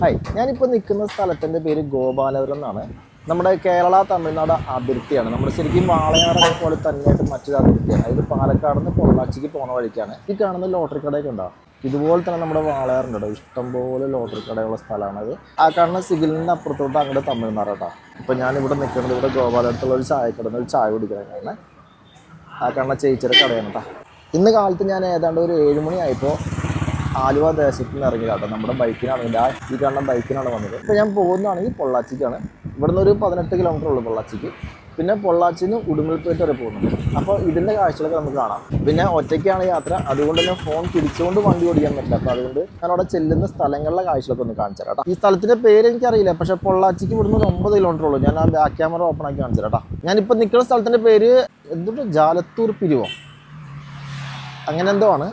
Hi, ഞാനിപ്പോൾ നിൽക്കുന്ന സ്ഥലത്തിൻ്റെ പേര് ഗോപാലപുരം എന്നാണ്. നമ്മുടെ കേരള തമിഴ്നാട് അതിർത്തിയാണ്. നമ്മൾ ശരിക്കും വാളയാറൊക്കെ പോലെ തന്നെയായിട്ട് മറ്റൊരു അതിർത്തിയാണ്. ഇത് പാലക്കാട് നിന്ന് പൊള്ളാച്ചിക്ക് പോകുന്ന വഴിക്കാണ്. ഈ കാണുന്ന ലോട്ടറി കടയൊക്കെ ഉണ്ടാവും. ഇതുപോലെ തന്നെ നമ്മുടെ വാളയാറുണ്ട്. ഇഷ്ടംപോലെ ലോട്ടറി കടയുള്ള സ്ഥലമാണത്. ആ കാണുന്ന സിഗ്നലിൻ്റെ അപ്പുറത്തോട്ട് അങ്ങോട്ട് തമിഴ്നാട് കേട്ടോ. ഇപ്പോൾ ഞാനിവിടെ നിൽക്കുന്നത് ഇവിടെ ഗോപാലപുരത്തുള്ള ഒരു ചായക്കടന്ന് ഒരു ചായ കുടിക്കാനാണ്. ആ കാണുന്ന ചേച്ചിയുടെ കടയാണ് കേട്ടോ. ഇന്ന് കാലത്ത് ഞാൻ ഏതാണ്ട് ഒരു 7 മണിയായപ്പോൾ ആലുവ ദേശത്ത് നിന്ന് ഇറങ്ങി കേട്ടോ. നമ്മുടെ ബൈക്കിനാണ് ഈ കാണുന്ന ബൈക്കിനാണ് വന്നത്. ഇപ്പോൾ ഞാൻ പോകുന്നതാണെങ്കിൽ പൊള്ളാച്ചിക്കാണ്. ഇവിടുന്ന് ഒരു 18 കിലോമീറ്റർ ഉള്ളൂ പൊള്ളാച്ചിക്ക്. പിന്നെ പൊള്ളാച്ചിയിൽ നിന്ന് ഉടുമ്പൽപേട്ട് വരെ പോകുന്നുണ്ട്. അപ്പോൾ ഇതിൻ്റെ കാഴ്ചകളൊക്കെ നമുക്ക് കാണാം. പിന്നെ ഒറ്റയ്ക്കാണ് യാത്ര, അതുകൊണ്ട് തന്നെ ഫോൺ പിടിച്ചുകൊണ്ട് വണ്ടി ഓടിക്കാൻ പറ്റില്ല. അപ്പോൾ അതുകൊണ്ട് ഞാൻ അവിടെ ചെല്ലുന്ന സ്ഥലങ്ങളിലെ കാഴ്ചകളൊക്കെ ഒന്ന് കാണിച്ചു തരാം കേട്ടോ. ഈ സ്ഥലത്തിൻ്റെ പേര് എനിക്കറിയില്ല, പക്ഷേ പൊള്ളാച്ചിക്ക് ഇവിടുന്ന് ഒരു 9 കിലോമീറ്റർ ഉള്ളൂ. ഞാൻ ആ ബാക്ക് ക്യാമറ ഓപ്പൺ ആക്കി കാണിച്ചു തരാം കേട്ടോ. ഞാനിപ്പോൾ നിൽക്കുന്ന സ്ഥലത്തിൻ്റെ പേര് എന്തുകൊണ്ട് ജാലത്തൂർ പിരിവോ അങ്ങനെ എന്തോ ആണ്.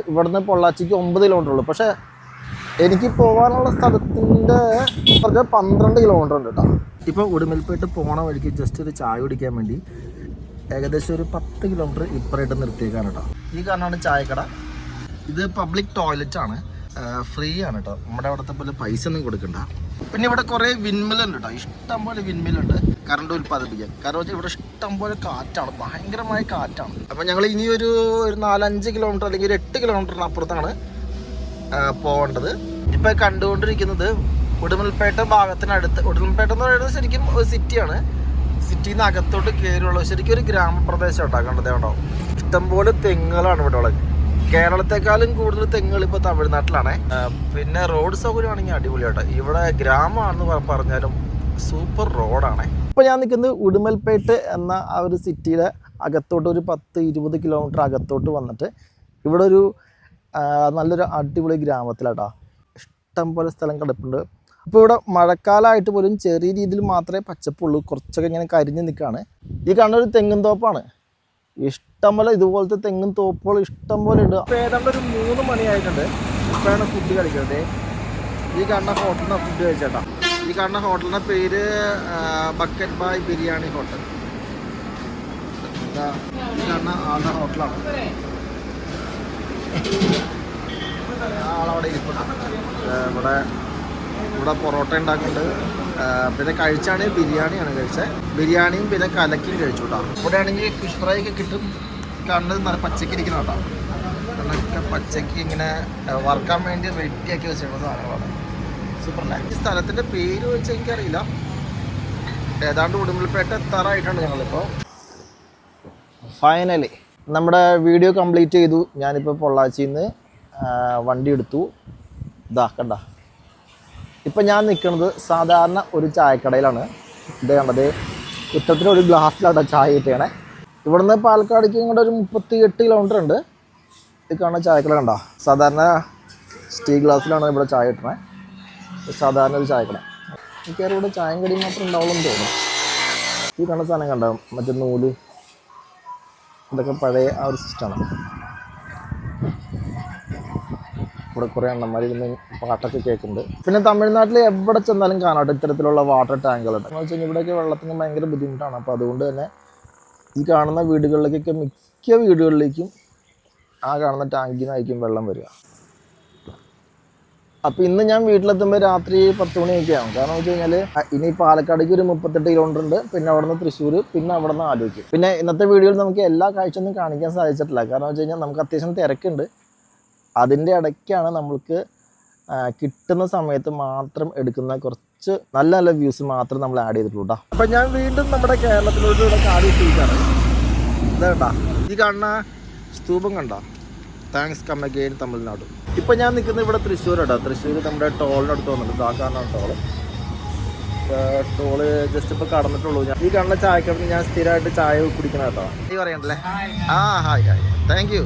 ഇവിടുന്ന് പൊള്ളാച്ചിക്ക് 9 കിലോമീറ്റർ ഉള്ളൂ. പക്ഷേ എനിക്ക് പോകാനുള്ള സ്ഥലത്തിൻ്റെ 12 കിലോമീറ്റർ ഉണ്ട് കേട്ടോ. ഇപ്പോൾ ഉടുമ്പൽപേട്ട് പോണ വഴിക്ക് ജസ്റ്റ് ഒരു ചായ കുടിക്കാൻ വേണ്ടി ഏകദേശം ഒരു 10 കിലോമീറ്റർ ഇപ്പറായിട്ട് നിർത്തിയേക്കാണ് കേട്ടോ. ഈ കാരണമാണ് ചായക്കട. ഇത് പബ്ലിക് ടോയ്ലറ്റ് ആണ്, ഫ്രീ ആണ് കേട്ടോ. നമ്മുടെ അവിടുത്തെ പോലെ പൈസ ഒന്നും കൊടുക്കണ്ട. പിന്നെ ഇവിടെ കുറേ വിൻമില്ലുണ്ട് കേട്ടോ. ഇഷ്ടംപോലെ വിൻമില്ലുണ്ട് കറണ്ട് ഉൽപ്പാദിപ്പിക്കാൻ. കാരണം ഇവിടെ ഇഷ്ടംപോലെ കാറ്റാണ്, ഭയങ്കരമായ കാറ്റാണ്. അപ്പം ഞങ്ങൾ ഇനി ഒരു 4-5 കിലോമീറ്റർ അല്ലെങ്കിൽ ഒരു 8 കിലോമീറ്ററിന് അപ്പുറത്താണ് പോകേണ്ടത്. ഇപ്പം കണ്ടുകൊണ്ടിരിക്കുന്നത് ഉടുമ്പൽപേട്ട ഭാഗത്തിനടുത്ത്. ഉടുമ്പൽപേട്ട എന്ന് പറയുന്നത് ശരിക്കും ഒരു സിറ്റിയാണ്. സിറ്റിയിൽ നിന്ന് അകത്തോട്ട് കയറിയുള്ള ശരിക്കും ഒരു ഗ്രാമപ്രദേശം കേട്ടോ. കണ്ടതേ കേട്ടോ. ഇഷ്ടംപോലെ തെങ്ങുകളാണ് ഇവിടെ ഉള്ളത്. കേരളത്തെക്കാളും കൂടുതൽ തെങ്ങുകൾ ഇപ്പോൾ തമിഴ്നാട്ടിലാണ്. പിന്നെ റോഡ് സൗകര്യമാണെങ്കിൽ അടിപൊളിയാട്ടോ. ഇവിടെ ഗ്രാമമാണെന്ന് പറഞ്ഞാലും സൂപ്പർ റോഡാണ്. ഇപ്പോൾ ഞാൻ നിൽക്കുന്നത് ഉടുമ്പൽപേട്ട് എന്ന ആ ഒരു സിറ്റിയുടെ അകത്തോട്ട് ഒരു 10-20 കിലോമീറ്റർ അകത്തോട്ട് വന്നിട്ട് ഇവിടെ ഒരു നല്ലൊരു അടിപൊളി ഗ്രാമത്തിലാട്ടോ. ഇഷ്ടംപോലെ സ്ഥലം കിടപ്പുണ്ട്. ഇപ്പോൾ ഇവിടെ മഴക്കാലമായിട്ട് പോലും ചെറിയ രീതിയിൽ മാത്രമേ പച്ചപ്പുള്ളൂ. കുറച്ചൊക്കെ ഇങ്ങനെ കരിഞ്ഞ് നിൽക്കുകയാണ്. ഈ കാണുന്ന ഒരു തെങ്ങും തോപ്പാണ്. ഇഷ്ടംപോലെ ഇതുപോലത്തെ തെങ്ങും തോപ്പുകൾ ഇഷ്ടംപോലെ ഉണ്ട്. അപ്പോൾ ഏതാണ്ട് ഒരു 3 മണിയായിട്ടുണ്ട്. ഇപ്പോഴാണ് ഫുഡ് കഴിക്കുന്നത്. ഈ കാണുന്ന ഹോട്ടലിനാണ് ഫുഡ് കഴിച്ചേട്ടാ. ഈ കാണുന്ന ഹോട്ടലിൻ്റെ പേര് ബക്കറ്റ് ബായ് ബിരിയാണി ഹോട്ടൽ. ഈ കാണുന്ന ആളുടെ ഹോട്ടലാണ്. ആളവിടെ ഇരിപ്പുണ്ട്. ഇവിടെ പൊറോട്ട ഉണ്ടാക്കുന്നുണ്ട്. പിന്നെ കഴിച്ചാണെങ്കിൽ ബിരിയാണിയാണ് കഴിച്ചത്. ബിരിയാണിയും പിന്നെ കലക്കിയും കഴിച്ചു കേട്ടോ. ഇവിടെ ആണെങ്കിൽ ഫിഷ് ഫ്രൈ ഒക്കെ കിട്ടും. കണ്ടത് നല്ല പച്ചക്ക് ഇരിക്കണം കേട്ടോ. കണ്ണൊക്കെ പച്ചക്ക് ഇങ്ങനെ വറുക്കാൻ വേണ്ടി റെഡിയാക്കി വെച്ചിട്ടുള്ള സാധനങ്ങളാണ്. സൂപ്പറല്ലേ. ഈ സ്ഥലത്തിൻ്റെ പേര് വെച്ചാൽ എനിക്കറിയില്ല. ഏതാണ്ട് ഉടുമ്പൽപേട്ട എത്താറായിട്ടാണ് ഞങ്ങളിപ്പോൾ. ഫൈനലി നമ്മുടെ വീഡിയോ കംപ്ലീറ്റ് ചെയ്തു. ഞാനിപ്പോൾ പൊള്ളാച്ചിയിൽ നിന്ന് വണ്ടി എടുത്തു. ഇതാ കണ്ട. ഇപ്പം ഞാൻ നിൽക്കുന്നത് സാധാരണ ഒരു ചായക്കടയിലാണ്. ഇത് കണ്ടത് ഇത്തരത്തിലൊരു ഗ്ലാസ്സിലാണ് ചായ കിട്ടിയണേ. ഇവിടുന്ന് പാലക്കാടേക്ക് ഇങ്ങോട്ട് ഒരു 38 കിലോമീറ്റർ ഉണ്ട്. ഇത് കാണുന്ന ചായക്കട കണ്ടോ. സാധാരണ സ്റ്റീൽ ഗ്ലാസ്സിലാണ് ഇവിടെ ചായ കിട്ടണേ. സാധാരണ ഒരു ചായക്കട. എനിക്കറിയാം ഇവിടെ ചായയും കടിയും മാത്രം ഉണ്ടാവുള്ളൂ എന്ന് തോന്നുന്നു. ഈ കാണുന്ന സാധനം കണ്ടോ, മറ്റേ നൂല്, ഇതൊക്കെ പഴയ ആ ഒരു സിസ്റ്റമാണ്. ഇവിടെ കുറേ അണ്ണന്മാരിരുന്ന് പാട്ടൊക്കെ കേൾക്കുന്നുണ്ട്. പിന്നെ തമിഴ്നാട്ടിൽ എവിടെ ചെന്നാലും കാണാട്ടെ ഇത്തരത്തിലുള്ള വാട്ടർ ടാങ്കുകളുണ്ട്. എന്ന് വെച്ച് കഴിഞ്ഞാൽ ഇവിടെയൊക്കെ വെള്ളത്തിന് ഭയങ്കര ബുദ്ധിമുട്ടാണ്. അപ്പോൾ അതുകൊണ്ട് തന്നെ ഈ കാണുന്ന വീടുകളിലേക്കൊക്കെ മിക്ക വീടുകളിലേക്കും ആ കാണുന്ന ടാങ്കിൽ നിന്നായിരിക്കും വെള്ളം വരിക. അപ്പോൾ ഇന്ന് ഞാൻ വീട്ടിലെത്തുമ്പോൾ രാത്രി 10 മണിയൊക്കെ ആവും. കാരണം വെച്ച് കഴിഞ്ഞാൽ ഇനി പാലക്കാടേക്ക് ഒരു 38 കിലോമീറ്റർ ഉണ്ട്. പിന്നെ അവിടെ നിന്ന് തൃശ്ശൂർ, പിന്നെ അവിടെ നിന്ന് ആലുവയ്ക്ക്. പിന്നെ ഇന്നത്തെ വീഡിയോയിൽ നമുക്ക് എല്ലാ കാഴ്ചയൊന്നും കാണിക്കാൻ സാധിച്ചിട്ടില്ല. കാരണം വെച്ച് കഴിഞ്ഞാൽ നമുക്ക് അത്യാവശ്യം തിരക്കുണ്ട്. അതിൻ്റെ ഇടയ്ക്കാണ് നമ്മൾക്ക് കിട്ടുന്ന സമയത്ത് മാത്രം എടുക്കുന്ന കുറച്ച് നല്ല നല്ല വ്യൂസ് മാത്രം നമ്മൾ ആഡ് ചെയ്തിട്ടുള്ളൂ കേട്ടോ. അപ്പം ഞാൻ വീണ്ടും നമ്മുടെ കേരളത്തിലൂടെ കാടി എത്തിയിട്ടാണ്. ഇതാ കേട്ടോ, ഈ കാണുന്ന സ്തൂപം കണ്ടോ, താങ്ക്സ് കം അഗെയിൻ തമിഴ്നാട്. ഇപ്പം ഞാൻ നിൽക്കുന്നത് ഇവിടെ തൃശ്ശൂർ കേട്ടോ. തൃശ്ശൂർ നമ്മുടെ ടോളിനടുത്ത് വന്നിട്ട് ആ കാണുന്ന ടോള് ജസ്റ്റ് ഇപ്പോൾ കടന്നിട്ടുള്ളൂ. ഞാൻ ഈ കാണുന്ന ചായക്കടന്ന് ഞാൻ സ്ഥിരമായിട്ട് ചായ കുടിക്കണം കേട്ടോ. നീ പറയണ്ടല്ലേ? Hi thank you.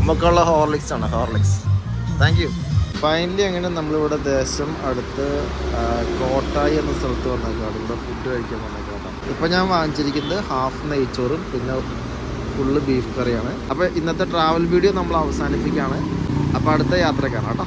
നമുക്കുള്ള ഹോർലിക്സ് ആണ്, ഹോർലിക്സ്. Thank you. ഫൈനലി അങ്ങനെ നമ്മളിവിടെ ദേശം അടുത്ത് കോട്ടായി എന്ന സ്ഥലത്ത് വന്നേക്കാണ്. ഇവിടെ ഫുഡ് കഴിക്കാൻ വന്നേക്കാട്ടോ. ഇപ്പം ഞാൻ വാങ്ങിച്ചിരിക്കുന്നത് ഹാഫ് നെയ്ച്ചോറും പിന്നെ ഫുള്ള് ബീഫ് കറിയാണ്. അപ്പോൾ ഇന്നത്തെ ട്രാവൽ വീഡിയോ നമ്മൾ അവസാനിപ്പിക്കുകയാണ്. അപ്പോൾ അടുത്ത യാത്രക്കാണ് കേട്ടോ.